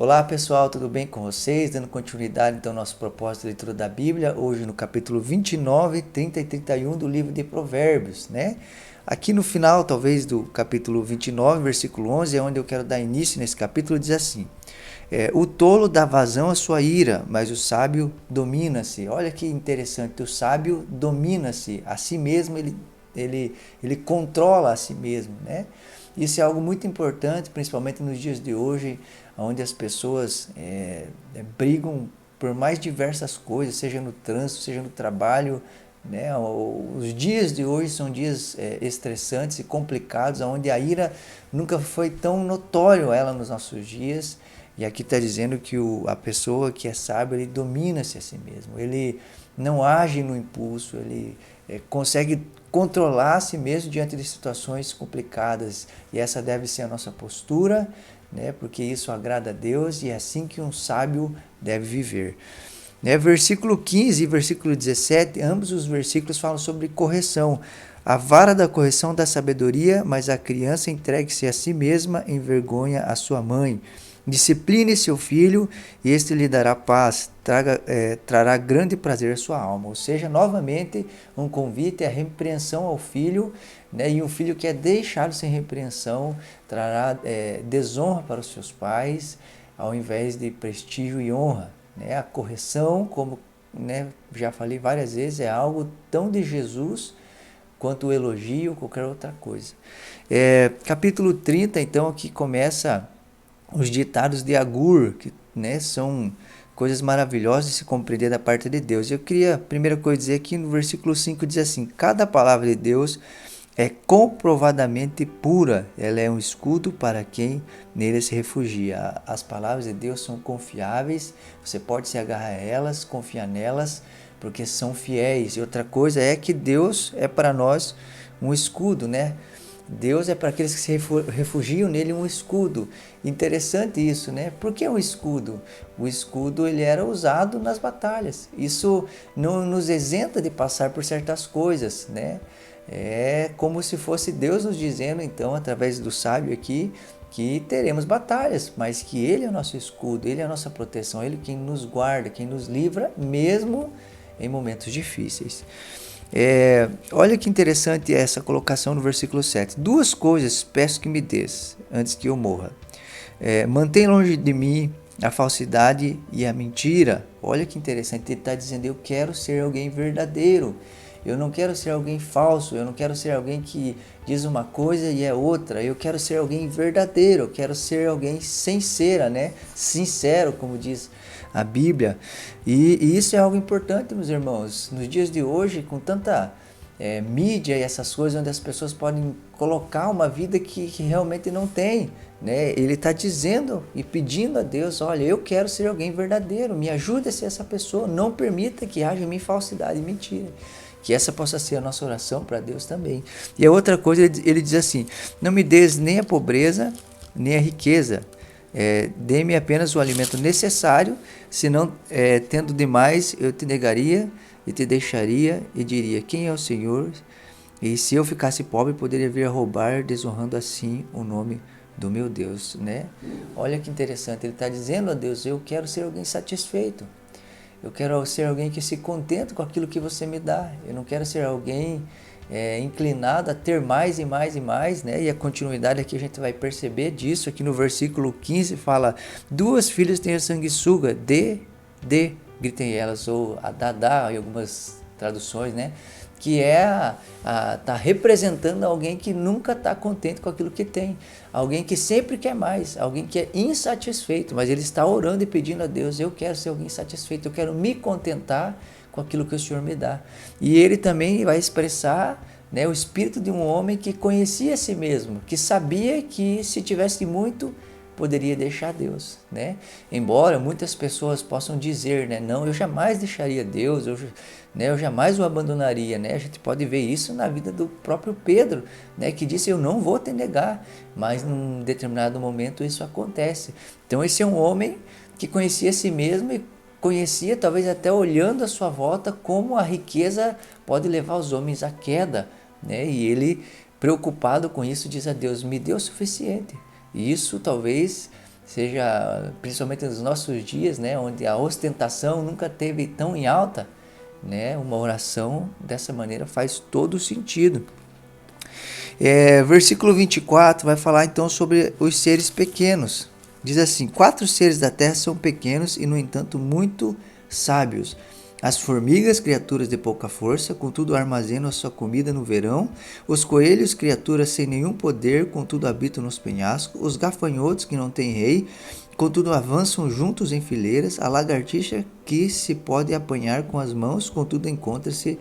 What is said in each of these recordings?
Olá pessoal, tudo bem com vocês? Dando continuidade então ao nosso propósito de leitura da Bíblia, hoje no capítulo 29, 30 e 31 do livro de Provérbios, né? Aqui no final, talvez, do capítulo 29, versículo 11, é onde eu quero dar início nesse capítulo, diz assim: o tolo dá vazão à sua ira, mas o sábio domina-se. Olha que interessante, o sábio domina-se, a si mesmo ele controla a si mesmo, né? Isso é algo muito importante, principalmente nos dias de hoje, onde as pessoas brigam por mais diversas coisas, seja no trânsito, seja no trabalho, né? Os dias de hoje são dias estressantes e complicados, onde a ira nunca foi tão notório ela nos nossos dias. E aqui está dizendo que a pessoa que é sábio, ele domina-se a si mesmo, ele não age no impulso, ele consegue controlar a si mesmo diante de situações complicadas. E essa deve ser a nossa postura, né? Porque isso agrada a Deus e é assim que um sábio deve viver. Versículo 15 e versículo 17, ambos os versículos falam sobre correção. A vara da correção dá sabedoria, mas a criança entregue-se a si mesma envergonha a sua mãe. Discipline seu filho e este lhe dará paz, trará grande prazer à sua alma. Ou seja, novamente, um convite à repreensão ao filho, né? E um filho que é deixado sem repreensão trará desonra para os seus pais, ao invés de prestígio e honra. A correção, como, né, já falei várias vezes, é algo tão de Jesus quanto o elogio ou qualquer outra coisa. Capítulo 30, então, aqui começa os ditados de Agur, que, né, são coisas maravilhosas de se compreender da parte de Deus. Eu queria, a primeira coisa, dizer aqui no versículo 5, diz assim: cada palavra de Deus é comprovadamente pura, ela é um escudo para quem nele se refugia. As palavras de Deus são confiáveis, você pode se agarrar a elas, confiar nelas, porque são fiéis. E outra coisa é que Deus é para nós um escudo, né? Deus é para aqueles que se refugiam nele um escudo. Interessante isso, né? Por que um escudo? O escudo ele era usado nas batalhas. Isso não nos isenta de passar por certas coisas, né? É como se fosse Deus nos dizendo, então, através do sábio aqui, que teremos batalhas, mas que Ele é o nosso escudo, Ele é a nossa proteção, Ele quem nos guarda, quem nos livra, mesmo em momentos difíceis. Olha que interessante essa colocação no versículo 7. Duas coisas peço que me des antes que eu morra. Mantém longe de mim a falsidade e a mentira. Olha que interessante, ele está dizendo: eu quero ser alguém verdadeiro. Eu não quero ser alguém falso, eu não quero ser alguém que diz uma coisa e é outra. Eu quero ser alguém verdadeiro, eu quero ser alguém sincera, né? Sincero, como diz a Bíblia. E isso é algo importante, meus irmãos. Nos dias de hoje, com tanta mídia e essas coisas, onde as pessoas podem colocar uma vida que realmente não tem, né? Ele está dizendo e pedindo a Deus: olha, eu quero ser alguém verdadeiro, me ajude a ser essa pessoa, não permita que haja em mim falsidade e mentira. Que essa possa ser a nossa oração para Deus também. E a outra coisa, ele diz assim: não me des nem a pobreza, nem a riqueza. Dê-me apenas o alimento necessário, senão, tendo demais, eu te negaria e te deixaria e diria: quem é o Senhor? E se eu ficasse pobre, poderia vir a roubar, desonrando assim o nome do meu Deus, né? Olha que interessante, ele está dizendo a Deus: eu quero ser alguém satisfeito. Eu quero ser alguém que se contenta com aquilo que você me dá. Eu não quero ser alguém inclinado a ter mais e mais e mais, né? E a continuidade aqui a gente vai perceber disso. Aqui no versículo 15 fala: duas filhas têm a sanguessuga, gritem elas, ou a dadá, em algumas traduções, né? Que tá representando alguém que nunca está contente com aquilo que tem, alguém que sempre quer mais, alguém que é insatisfeito, mas ele está orando e pedindo a Deus: eu quero ser alguém satisfeito, eu quero me contentar com aquilo que o Senhor me dá. E ele também vai expressar, né, o espírito de um homem que conhecia a si mesmo, que sabia que se tivesse muito, poderia deixar Deus, né? Embora muitas pessoas possam dizer, né, não, eu jamais deixaria Deus, eu jamais o abandonaria, né? A gente pode ver isso na vida do próprio Pedro, né, que disse: eu não vou te negar, mas num determinado momento isso acontece. Então esse é um homem que conhecia a si mesmo e conhecia, talvez até olhando à sua volta, como a riqueza pode levar os homens à queda, né? E ele, preocupado com isso, diz a Deus: me dê o suficiente. E isso talvez seja principalmente nos nossos dias, né, onde a ostentação nunca teve tão em alta, né, uma oração dessa maneira faz todo sentido. Versículo 24 vai falar então sobre os seres pequenos. Diz assim: 4 seres da terra são pequenos e, no entanto, muito sábios. As formigas, criaturas de pouca força, contudo armazenam a sua comida no verão. Os coelhos, criaturas sem nenhum poder, contudo habitam nos penhascos. Os gafanhotos, que não têm rei, contudo avançam juntos em fileiras. A lagartixa, que se pode apanhar com as mãos, contudo encontra-se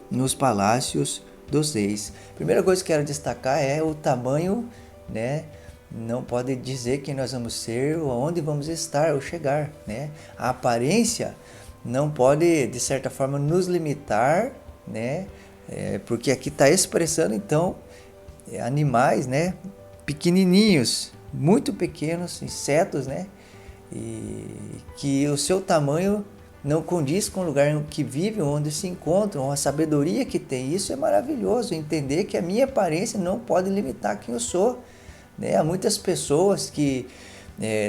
nos palácios dos reis. Primeira coisa que quero destacar é o tamanho, né? Não pode dizer quem nós vamos ser ou aonde vamos estar ou chegar, né? A aparência não pode, de certa forma, nos limitar, né? Porque aqui está expressando, então, animais, né? Pequenininhos, muito pequenos, insetos, né? E que o seu tamanho não condiz com o lugar em que vivem, onde se encontram, a sabedoria que tem. Isso é maravilhoso, entender que a minha aparência não pode limitar quem eu sou, né? Há muitas pessoas que,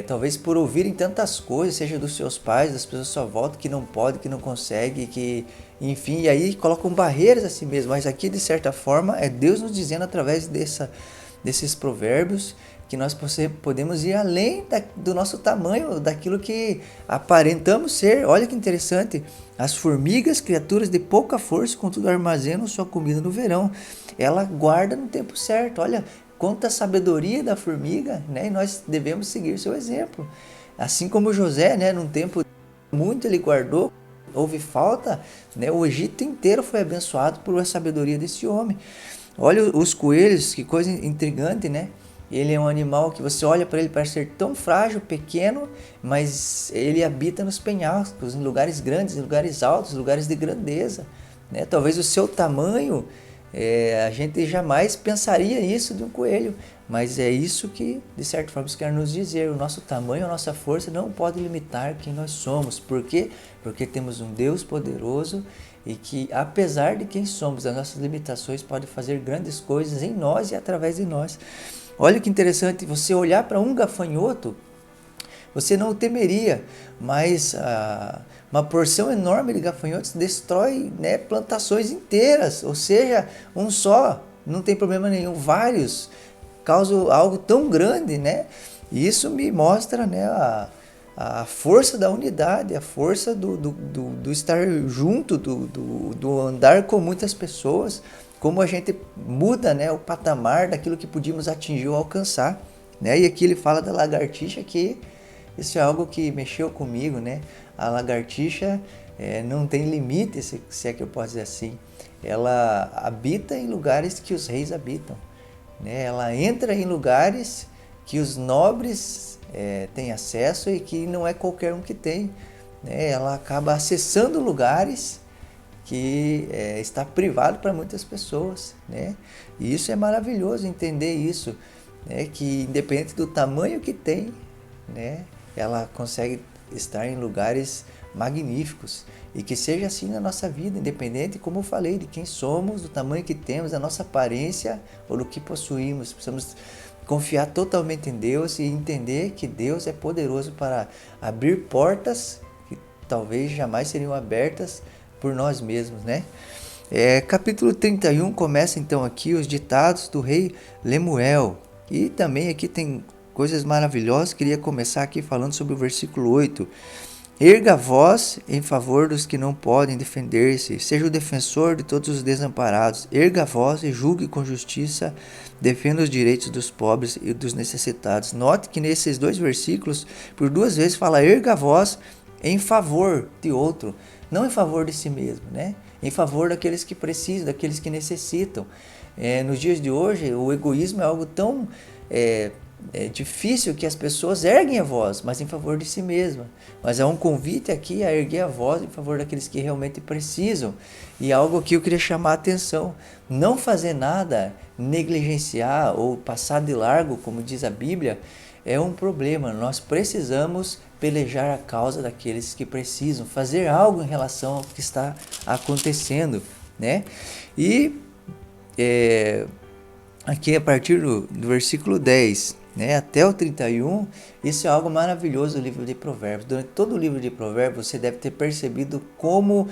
talvez por ouvirem tantas coisas, seja dos seus pais, das pessoas à sua volta, que não pode, que não consegue, que, enfim, e aí colocam barreiras a si mesmo. Mas aqui, de certa forma, é Deus nos dizendo através desses provérbios que nós podemos ir além do nosso tamanho, daquilo que aparentamos ser. Olha que interessante, as formigas, criaturas de pouca força, contudo armazenam sua comida no verão. Ela guarda no tempo certo. Olha quanta sabedoria da formiga, né? E nós devemos seguir seu exemplo. Assim como José, né? Num tempo muito ele guardou, houve falta, né? O Egito inteiro foi abençoado por a sabedoria desse homem. Olha os coelhos, que coisa intrigante, né? Ele é um animal que você olha para ele, parece ser tão frágil, pequeno, mas ele habita nos penhascos, em lugares grandes, em lugares altos, lugares de grandeza, né? Talvez o seu tamanho, a gente jamais pensaria isso de um coelho, mas é isso que, de certa forma, quer nos dizer. O nosso tamanho, a nossa força não pode limitar quem nós somos. Por quê? Porque temos um Deus poderoso e que, apesar de quem somos, das nossas limitações, pode fazer grandes coisas em nós e através de nós. Olha que interessante, você olhar para um gafanhoto, você não o temeria, mas uma porção enorme de gafanhotos destrói, né, plantações inteiras, ou seja, um só, não tem problema nenhum, vários causam algo tão grande, né? E isso me mostra, né, a força da unidade, a força do estar junto, do andar com muitas pessoas, como a gente muda, né, o patamar daquilo que podíamos atingir ou alcançar, né? E aqui ele fala da lagartixa, que isso é algo que mexeu comigo, né? A lagartixa não tem limite, se é que eu posso dizer assim. Ela habita em lugares que os reis habitam, né? Ela entra em lugares que os nobres têm acesso e que não é qualquer um que tem, né? Ela acaba acessando lugares que está privado para muitas pessoas, né? E isso é maravilhoso, entender isso, né? Que independente do tamanho que tem, né, ela consegue estar em lugares magníficos, e que seja assim na nossa vida, independente, como eu falei, de quem somos, do tamanho que temos, da nossa aparência ou do que possuímos. Precisamos confiar totalmente em Deus e entender que Deus é poderoso para abrir portas que talvez jamais seriam abertas por nós mesmos, né? Capítulo 31 começa então aqui os ditados do rei Lemuel. E também aqui tem coisas maravilhosas. Queria começar aqui falando sobre o versículo 8. Erga a voz em favor dos que não podem defender-se. Seja o defensor de todos os desamparados. Erga a voz e julgue com justiça. Defenda os direitos dos pobres e dos necessitados. Note que nesses dois versículos, por 2 vezes fala erga a voz em favor de outro, não em favor de si mesmo, né? Em favor daqueles que precisam, daqueles que necessitam. Nos dias de hoje, o egoísmo é algo tão difícil que as pessoas erguem a voz, mas em favor de si mesma. Mas há um convite aqui a erguer a voz em favor daqueles que realmente precisam. E algo que eu queria chamar a atenção: não fazer nada, negligenciar ou passar de largo, como diz a Bíblia, é um problema. Nós precisamos pelejar a causa daqueles que precisam, fazer algo em relação ao que está acontecendo, né? E aqui a partir do versículo 10, né, até o 31, isso é algo maravilhoso do livro de Provérbios. Durante todo o livro de Provérbios, você deve ter percebido como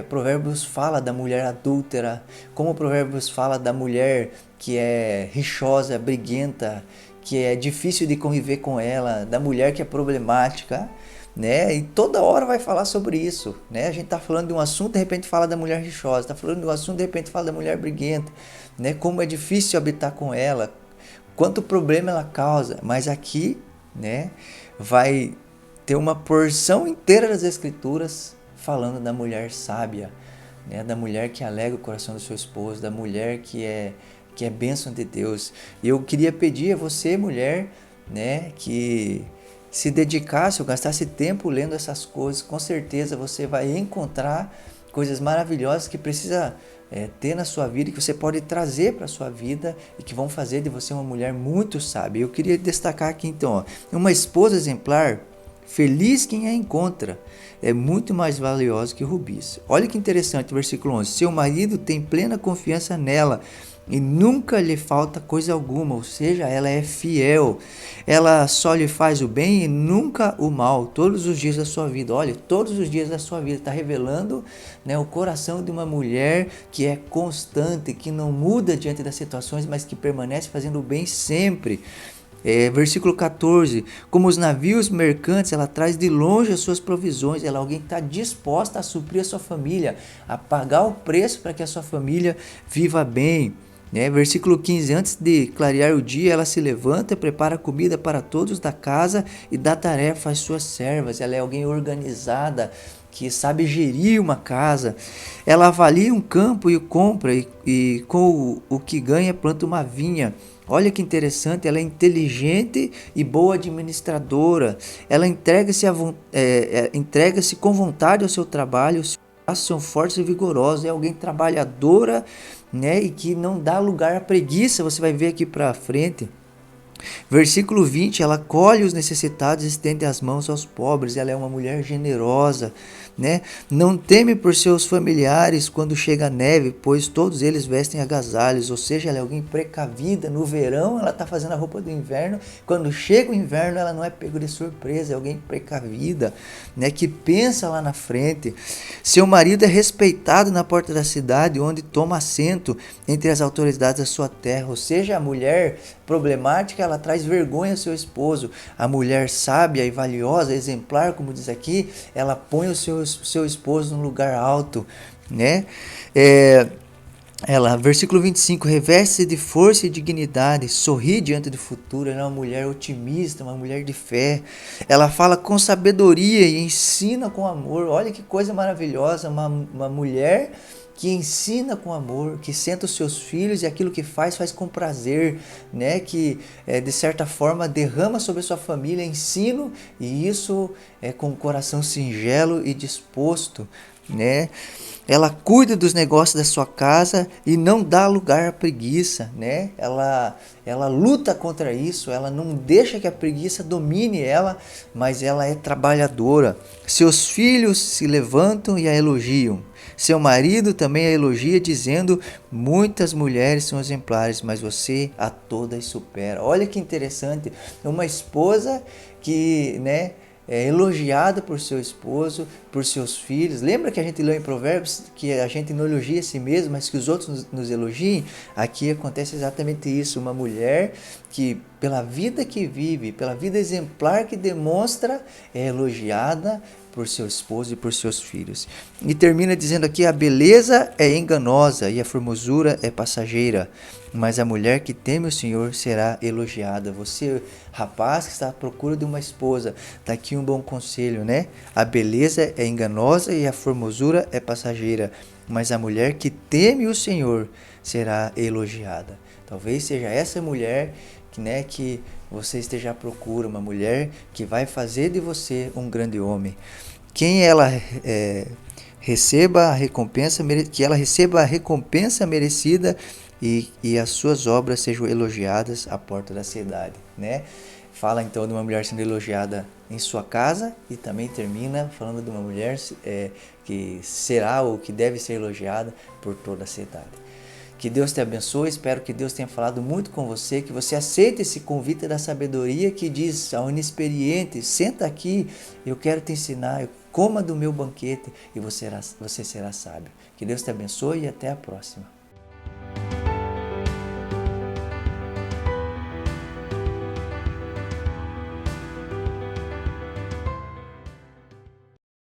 Provérbios fala da mulher adúltera, como Provérbios fala da mulher que é rixosa, briguenta, que é difícil de conviver com ela, da mulher que é problemática, né? E toda hora vai falar sobre isso, né? A gente tá falando de um assunto, de repente fala da mulher rixosa, tá falando de um assunto, de repente fala da mulher briguenta, né? Como é difícil habitar com ela, quanto problema ela causa, mas aqui, né, vai ter uma porção inteira das escrituras falando da mulher sábia, né, da mulher que alegra o coração do seu esposo, da mulher que é bênção de Deus. E eu queria pedir a você, mulher, né, que se dedicasse ou gastasse tempo lendo essas coisas, com certeza você vai encontrar coisas maravilhosas que precisa ter na sua vida, que você pode trazer para a sua vida e que vão fazer de você uma mulher muito sábia. Eu queria destacar aqui então, ó, uma esposa exemplar, feliz quem a encontra, é muito mais valiosa que rubis. Olha que interessante, versículo 11. Seu marido tem plena confiança nela e nunca lhe falta coisa alguma, ou seja, ela é fiel. Ela só lhe faz o bem e nunca o mal, todos os dias da sua vida. Olha, todos os dias da sua vida está revelando, né, o coração de uma mulher que é constante, que não muda diante das situações, mas que permanece fazendo o bem sempre. Versículo 14, como os navios mercantes, ela traz de longe as suas provisões, ela é alguém que está disposta a suprir a sua família, a pagar o preço para que a sua família viva bem. Versículo 15, antes de clarear o dia, ela se levanta, prepara comida para todos da casa e dá tarefa às suas servas. Ela é alguém organizada, que sabe gerir uma casa. Ela avalia um campo e o compra, e com o que ganha planta uma vinha. Olha que interessante, ela é inteligente e boa administradora. Ela entrega-se com vontade ao seu trabalho, seus braços são fortes e vigorosos. É alguém trabalhadora, né, e que não dá lugar à preguiça. Você vai ver aqui para frente. Versículo 20, ela colhe os necessitados e estende as mãos aos pobres. Ela é uma mulher generosa, né? Não teme por seus familiares quando chega a neve, pois todos eles vestem agasalhos. Ou seja, ela é alguém precavida. No verão ela está fazendo a roupa do inverno. Quando chega o inverno ela não é pego de surpresa. É alguém precavida, né? Que pensa lá na frente. Seu marido é respeitado na porta da cidade, onde toma assento entre as autoridades da sua terra. Ou seja, a mulher problemática, ela traz vergonha ao seu esposo. A mulher sábia e valiosa, exemplar, como diz aqui, ela põe o seu esposo num lugar alto, né? Versículo 25, reveste-se de força e dignidade, sorri diante do futuro. Ela é uma mulher otimista, uma mulher de fé. Ela fala com sabedoria e ensina com amor. Olha que coisa maravilhosa, uma mulher que ensina com amor, que senta os seus filhos e aquilo que faz com prazer, né? Que de certa forma derrama sobre a sua família ensino, e isso é com o coração singelo e disposto, né? Ela cuida dos negócios da sua casa e não dá lugar à preguiça, né? Ela luta contra isso, ela não deixa que a preguiça domine ela, mas ela é trabalhadora. Seus filhos se levantam e a elogiam. Seu marido também a elogia, dizendo: muitas mulheres são exemplares, mas você a todas supera. Olha que interessante, uma esposa que, né, é elogiada por seu esposo, por seus filhos. Lembra que a gente leu em Provérbios que a gente não elogia a si mesmo, mas que os outros nos elogiem? Aqui acontece exatamente isso. Uma mulher que, pela vida que vive, pela vida exemplar que demonstra, é elogiada por seu esposo e por seus filhos. E termina dizendo aqui: a beleza é enganosa e a formosura é passageira, mas a mulher que teme o Senhor será elogiada. Você, rapaz que está à procura de uma esposa, está aqui um bom conselho, né? A beleza é enganosa e a formosura é passageira, mas a mulher que teme o Senhor será elogiada. Talvez seja essa mulher que você esteja à procura, uma mulher que vai fazer de você um grande homem. Que ela receba a recompensa merecida e as suas obras sejam elogiadas à porta da cidade, né? Fala então de uma mulher sendo elogiada em sua casa e também termina falando de uma mulher que será ou que deve ser elogiada por toda a cidade. Que Deus te abençoe, espero que Deus tenha falado muito com você, que você aceite esse convite da sabedoria que diz ao inexperiente, senta aqui, eu quero te ensinar, coma do meu banquete e você será sábio. Que Deus te abençoe e até a próxima.